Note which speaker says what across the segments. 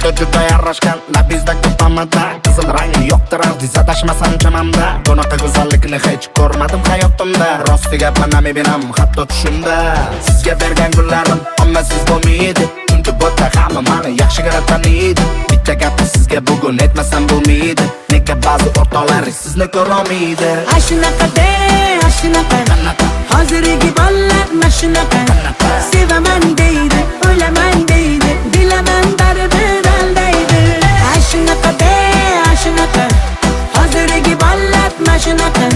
Speaker 1: Yigitga juda yarashgan labizda ko'pamada qizil rangi yoqtirar dizadashmasam chamamda bunaqa go'zallikni hech ko'rmadim hayotimda rostiga panami benam hatto tushimda sizga bergan gullarim ommasiz bo'lmaydi chunki bo'ta hamma meni yaxshigina taniydi bitta gapni sizga bugun aytmasam bo'lmaydi nega ba'zi o'rtoqlaringiz sizni ko'rolmaydi
Speaker 2: Ashunaqa hozirgi bolalar mashunaqa sevaman deydi o'laman deydi bilaman baribir aldaydi Ashunaqa hozirgi bolalar mashunaqa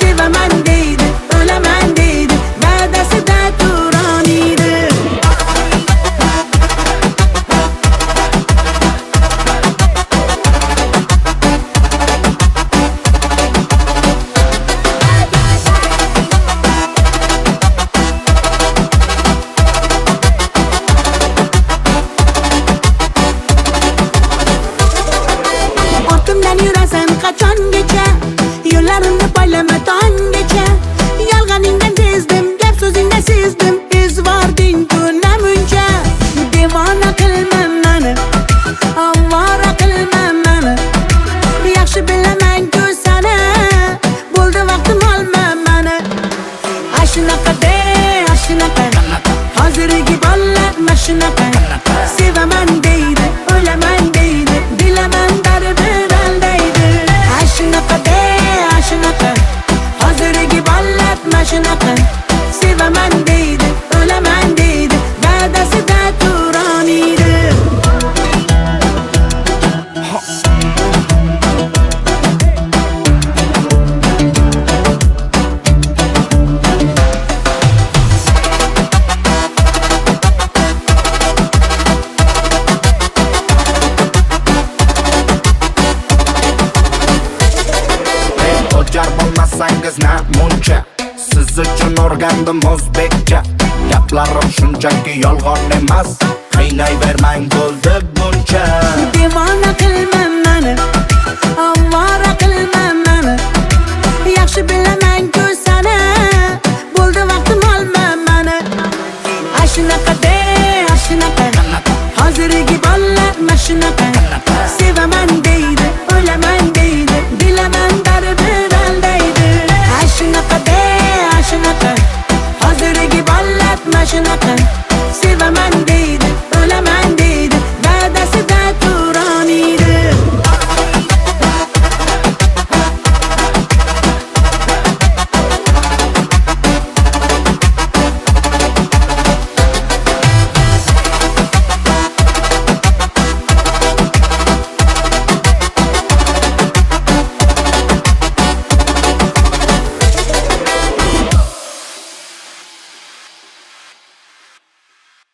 Speaker 2: sevaman deydi o'laman deydi va'dasida turoniydi Yurasan qachongacha yo'llarimni poylama tonggacha yolg'oningdan sezdim gap so'zingdan sezdim izvording tunamuncha devona qilma meni ovora qilma meni yaxshi bilaman-ku seni bo'ldi vaqtim olma meni ashunaqa hozirgi bolalar mashunaqa sevaman deydi o'laman deydi bilaman baribir Ashunaqa hozirgi bolalar mashunaqa sevaman deydi o'laman deydi va'dasida turoniydi
Speaker 1: O'jar bo'lmasangiz namuncha siz uchun o'rgandim o'zbekcha gaplarim shunchaki yolg'on emas qiynayvermang bo'ldi buncha
Speaker 2: devona qilma meni ovora qilma meni yaxshi bilaman-ku seni bo'ldi vaqtim olma meni ashunaqa hozirgi bolalar mashunaqa sevaman deydi o'laman deydi bilaman baribir aldaydi ashunaqa hozirgi bolalar mashunaqa